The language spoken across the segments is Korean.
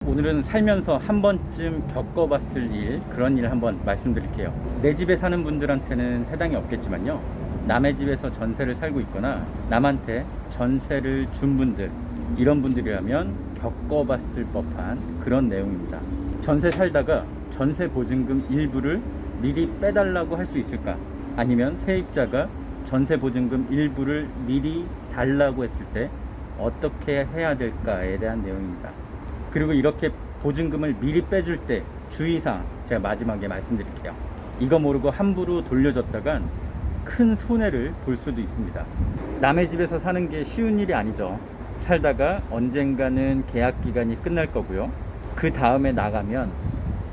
오늘은 살면서 한 번쯤 겪어봤을 일, 그런 일 한번 말씀드릴게요. 내 집에 사는 분들한테는 해당이 없겠지만요, 남의 집에서 전세를 살고 있거나 남한테 전세를 준 분들, 이런 분들이라면 겪어봤을 법한 그런 내용입니다. 전세 살다가 전세 보증금 일부를 미리 빼달라고 할 수 있을까? 아니면 세입자가 전세 보증금 일부를 미리 달라고 했을 때 어떻게 해야 될까에 대한 내용입니다. 그리고 이렇게 보증금을 미리 빼줄 때 주의사항 제가 마지막에 말씀드릴게요. 이거 모르고 함부로 돌려줬다간 큰 손해를 볼 수도 있습니다. 남의 집에서 사는 게 쉬운 일이 아니죠. 살다가 언젠가는 계약 기간이 끝날 거고요. 그 다음에 나가면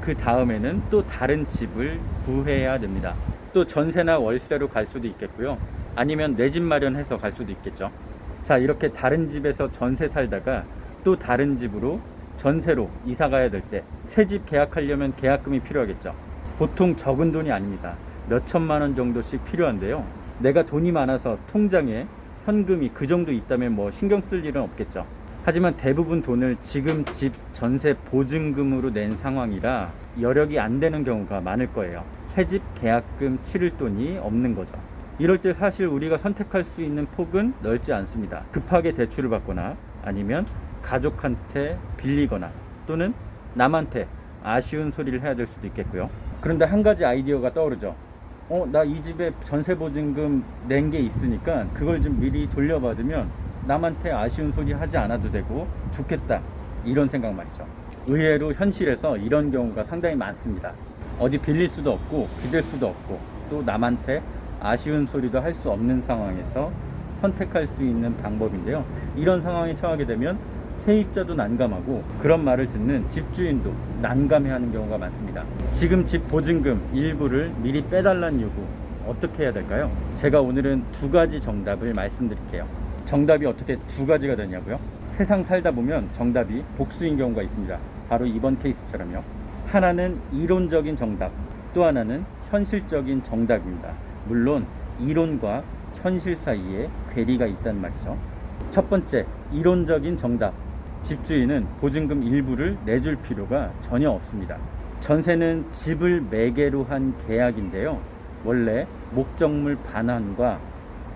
그 다음에는 또 다른 집을 구해야 됩니다. 또 전세나 월세로 갈 수도 있겠고요. 아니면 내 집 마련해서 갈 수도 있겠죠. 자, 이렇게 다른 집에서 전세 살다가 또 다른 집으로 전세로 이사 가야 될 때 새 집 계약하려면 계약금이 필요하겠죠. 보통 적은 돈이 아닙니다. 몇 천만 원 정도씩 필요한데요. 내가 돈이 많아서 통장에 현금이 그 정도 있다면 뭐 신경 쓸 일은 없겠죠. 하지만 대부분 돈을 지금 집 전세 보증금으로 낸 상황이라 여력이 안 되는 경우가 많을 거예요. 새 집 계약금 치를 돈이 없는 거죠. 이럴 때 사실 우리가 선택할 수 있는 폭은 넓지 않습니다. 급하게 대출을 받거나 아니면 가족한테 빌리거나 또는 남한테 아쉬운 소리를 해야 될 수도 있겠고요. 그런데 한 가지 아이디어가 떠오르죠. 나 이 집에 전세 보증금 낸 게 있으니까 그걸 좀 미리 돌려받으면 남한테 아쉬운 소리 하지 않아도 되고 좋겠다, 이런 생각 말이죠. 의외로 현실에서 이런 경우가 상당히 많습니다. 어디 빌릴 수도 없고 기댈 수도 없고 또 남한테 아쉬운 소리도 할 수 없는 상황에서 선택할 수 있는 방법인데요. 이런 상황에 처하게 되면 세입자도 난감하고 그런 말을 듣는 집주인도 난감해하는 경우가 많습니다. 지금 집 보증금 일부를 미리 빼달라는 요구, 어떻게 해야 될까요? 제가 오늘은 두 가지 정답을 말씀드릴게요. 정답이 어떻게 두 가지가 되냐고요? 세상 살다 보면 정답이 복수인 경우가 있습니다. 바로 이번 케이스처럼요. 하나는 이론적인 정답, 또 하나는 현실적인 정답입니다. 물론 이론과 현실 사이에 괴리가 있단 말이죠. 첫 번째, 이론적인 정답. 집주인은 보증금 일부를 내줄 필요가 전혀 없습니다. 전세는 집을 매개로 한 계약인데요. 원래 목적물 반환과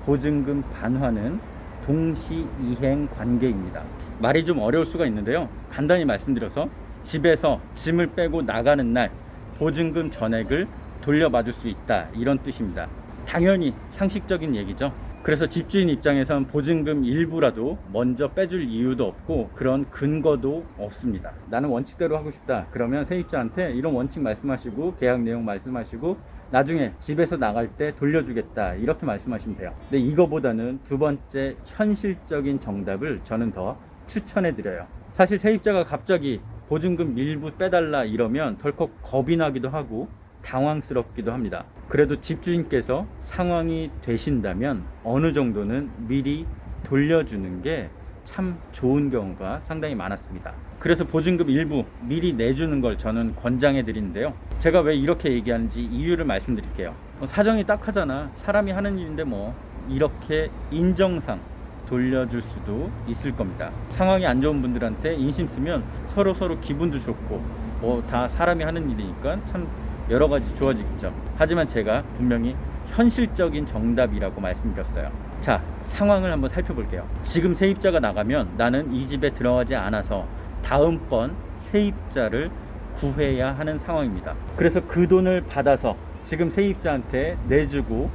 보증금 반환은 동시 이행 관계입니다. 말이 좀 어려울 수가 있는데요. 간단히 말씀드려서 집에서 짐을 빼고 나가는 날 보증금 전액을 돌려받을 수 있다, 이런 뜻입니다. 당연히 상식적인 얘기죠. 그래서 집주인 입장에선 보증금 일부라도 먼저 빼줄 이유도 없고 그런 근거도 없습니다. 나는 원칙대로 하고 싶다. 그러면 세입자한테 이런 원칙 말씀하시고 계약 내용 말씀하시고 나중에 집에서 나갈 때 돌려주겠다, 이렇게 말씀하시면 돼요. 근데 이거보다는 두 번째 현실적인 정답을 저는 더 추천해 드려요. 사실 세입자가 갑자기 보증금 일부 빼달라 이러면 덜컥 겁이 나기도 하고 당황스럽기도 합니다. 그래도 집주인께서 상황이 되신다면 어느 정도는 미리 돌려주는 게 참 좋은 경우가 상당히 많았습니다. 그래서 보증금 일부 미리 내주는 걸 저는 권장해 드리는데요. 제가 왜 이렇게 얘기하는지 이유를 말씀드릴게요. 사정이 딱하잖아, 사람이 하는 일인데 뭐, 이렇게 인정상 돌려줄 수도 있을 겁니다. 상황이 안 좋은 분들한테 인심 쓰면 서로 기분도 좋고 뭐 다 사람이 하는 일이니까 참 여러 가지 좋아지겠죠. 하지만 제가 분명히 현실적인 정답이라고 말씀드렸어요. 자, 상황을 한번 살펴볼게요. 지금 세입자가 나가면 나는 이 집에 들어가지 않아서 다음번 세입자를 구해야 하는 상황입니다. 그래서 그 돈을 받아서 지금 세입자한테 내주고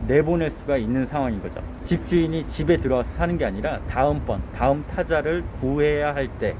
내보낼 수가 있는 상황인 거죠. 집주인이 집에 들어와서 사는 게 아니라 다음 타자를 구해야 할 때,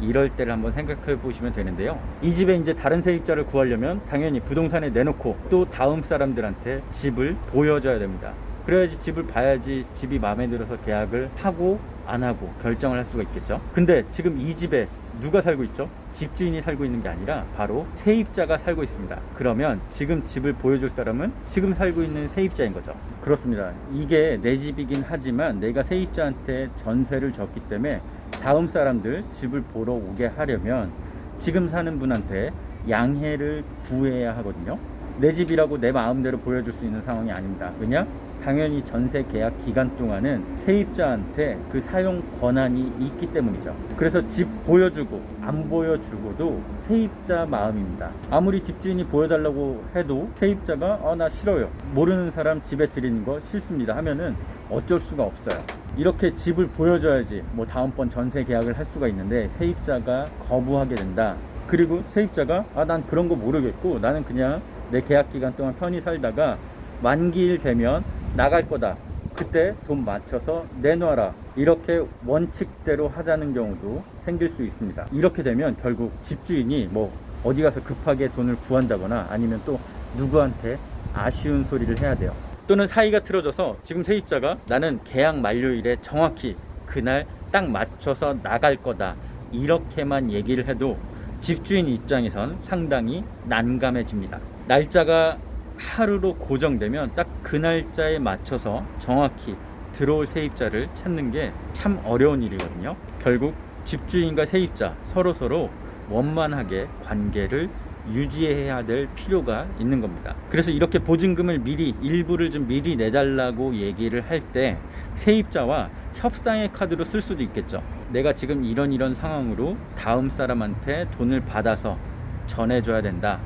이럴 때를 한번 생각해 보시면 되는데요. 이 집에 이제 다른 세입자를 구하려면 당연히 부동산에 내놓고 또 다음 사람들한테 집을 보여줘야 됩니다. 그래야지 집을 봐야지 집이 마음에 들어서 계약을 하고 안 하고 결정을 할 수가 있겠죠. 근데 지금 이 집에 누가 살고 있죠? 집주인이 살고 있는 게 아니라 바로 세입자가 살고 있습니다. 그러면 지금 집을 보여줄 사람은 지금 살고 있는 세입자인 거죠. 그렇습니다. 이게 내 집이긴 하지만 내가 세입자한테 전세를 줬기 때문에 다음 사람들 집을 보러 오게 하려면 지금 사는 분한테 양해를 구해야 하거든요. 내 집이라고 내 마음대로 보여줄 수 있는 상황이 아닙니다. 왜냐? 당연히 전세 계약 기간 동안은 세입자한테 그 사용 권한이 있기 때문이죠. 그래서 집 보여주고 안 보여주고도 세입자 마음입니다. 아무리 집주인이 보여달라고 해도 세입자가 나 싫어요, 모르는 사람 집에 들이는 거 싫습니다 하면은 어쩔 수가 없어요. 이렇게 집을 보여줘야지 뭐 다음번 전세 계약을 할 수가 있는데 세입자가 거부하게 된다. 그리고 세입자가 난 그런 거 모르겠고 나는 그냥 내 계약 기간 동안 편히 살다가 만기일 되면 나갈 거다, 그때 돈 맞춰서 내놔라, 이렇게 원칙대로 하자는 경우도 생길 수 있습니다. 이렇게 되면 결국 집주인이 뭐 어디 가서 급하게 돈을 구한다거나 아니면 또 누구한테 아쉬운 소리를 해야 돼요. 또는 사이가 틀어져서 지금 세입자가 나는 계약 만료일에 정확히 그날 딱 맞춰서 나갈 거다, 이렇게만 얘기를 해도 집주인 입장에선 상당히 난감해집니다. 날짜가 하루로 고정되면 딱 그 날짜에 맞춰서 정확히 들어올 세입자를 찾는 게 참 어려운 일이거든요. 결국 집주인과 세입자 서로 원만하게 관계를 유지해야 될 필요가 있는 겁니다. 그래서 이렇게 보증금을 일부를 좀 미리 내달라고 얘기를 할 때 세입자와 협상의 카드로 쓸 수도 있겠죠. 내가 지금 이런 상황으로 다음 사람한테 돈을 받아서 전해줘야 된다.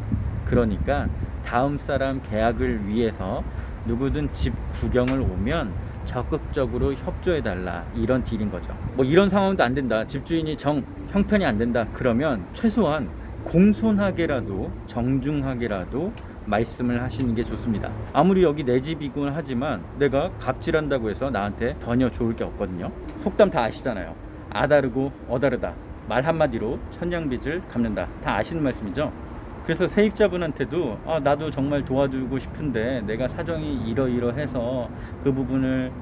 그러니까 다음 사람 계약을 위해서 누구든 집 구경을 오면 적극적으로 협조해달라, 이런 딜인 거죠. 뭐 이런 상황도 안 된다, 집주인이 형편이 안 된다, 그러면 최소한 공손하게라도 정중하게라도 말씀을 하시는 게 좋습니다. 아무리 여기 내 집이군 하지만 내가 갑질한다고 해서 나한테 전혀 좋을 게 없거든요. 속담 다 아시잖아요. 아다르고 어다르다, 말 한마디로 천냥빚을 갚는다, 다 아시는 말씀이죠. 그래서 세입자분한테도 나도 정말 도와주고 싶은데 내가 사정이 이러이러해서 그 부분을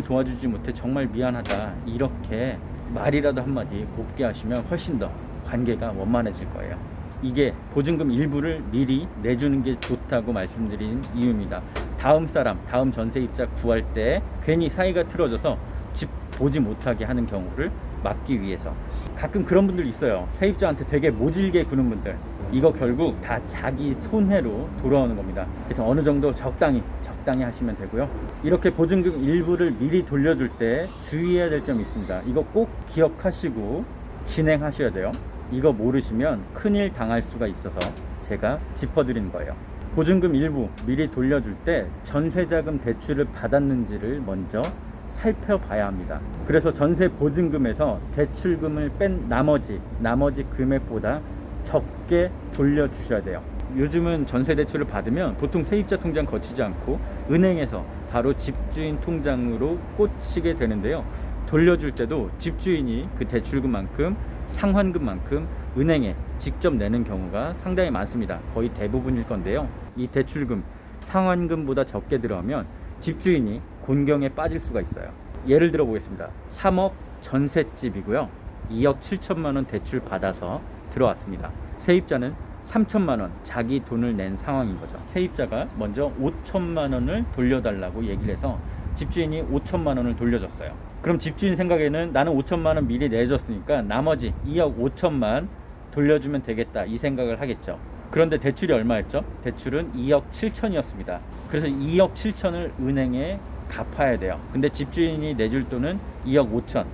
도와주지 못해 정말 미안하다, 이렇게 말이라도 한마디 곱게 하시면 훨씬 더 관계가 원만해질 거예요. 이게 보증금 일부를 미리 내주는 게 좋다고 말씀드린 이유입니다. 다음 전세입자 구할 때 괜히 사이가 틀어져서 집 보지 못하게 하는 경우를 막기 위해서. 가끔 그런 분들 있어요. 세입자한테 되게 모질게 구는 분들. 이거 결국 다 자기 손해로 돌아오는 겁니다. 그래서 어느 정도 적당히 하시면 되고요. 이렇게 보증금 일부를 미리 돌려줄 때 주의해야 될 점이 있습니다. 이거 꼭 기억하시고 진행하셔야 돼요. 이거 모르시면 큰일 당할 수가 있어서 제가 짚어드리는 거예요. 보증금 일부 미리 돌려줄 때 전세자금 대출을 받았는지를 먼저 살펴봐야 합니다. 그래서 전세 보증금에서 대출금을 뺀 나머지 금액보다 적게 돌려주셔야 돼요. 요즘은 전세 대출을 받으면 보통 세입자 통장 거치지 않고 은행에서 바로 집주인 통장으로 꽂히게 되는데요. 돌려줄 때도 집주인이 그 대출금만큼 상환금만큼 은행에 직접 내는 경우가 상당히 많습니다. 거의 대부분일 건데요. 이 대출금 상환금보다 적게 들어오면 집주인이 곤경에 빠질 수가 있어요. 예를 들어 보겠습니다. 3억 전셋집이고요. 2억 7천만 원 대출 받아서 들어왔습니다. 세입자는 3천만 원 자기 돈을 낸 상황인 거죠. 세입자가 먼저 5천만 원을 돌려달라고 얘기를 해서 집주인이 5천만 원을 돌려줬어요. 그럼 집주인 생각에는 나는 5천만 원 미리 내줬으니까 나머지 2억 5천만 돌려주면 되겠다, 이 생각을 하겠죠. 그런데 대출이 얼마였죠? 대출은 2억 7천이었습니다. 그래서 2억 7천을 은행에 갚아야 돼요. 근데 집주인이 내줄 돈은 2억 5천.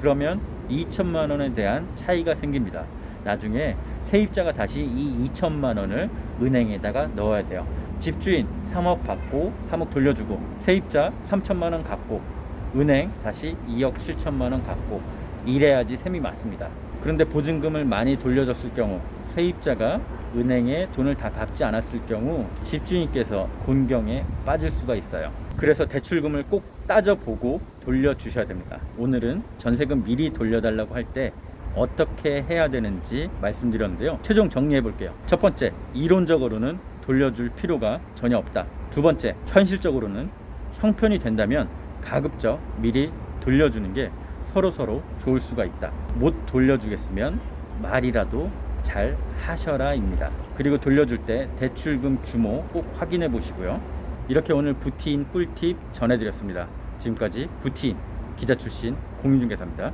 그러면 2천만 원에 대한 차이가 생깁니다. 나중에 세입자가 다시 이 2천만 원을 은행에다가 넣어야 돼요. 집주인 3억 받고 3억 돌려주고 세입자 3천만 원 갚고 은행 다시 2억 7천만 원 갚고, 이래야지 셈이 맞습니다. 그런데 보증금을 많이 돌려줬을 경우 세입자가 은행에 돈을 다 갚지 않았을 경우 집주인께서 곤경에 빠질 수가 있어요. 그래서 대출금을 꼭 따져보고 돌려주셔야 됩니다. 오늘은 전세금 미리 돌려달라고 할 때 어떻게 해야 되는지 말씀드렸는데요. 최종 정리해 볼게요. 첫 번째, 이론적으로는 돌려줄 필요가 전혀 없다. 두 번째, 현실적으로는 형편이 된다면 가급적 미리 돌려주는 게 서로 좋을 수가 있다. 못 돌려주겠으면 말이라도 잘 하셔라입니다. 그리고 돌려줄 때 대출금 규모 꼭 확인해 보시고요. 이렇게 오늘 부티인 꿀팁 전해드렸습니다. 지금까지 부티인 기자 출신 공인중개사입니다.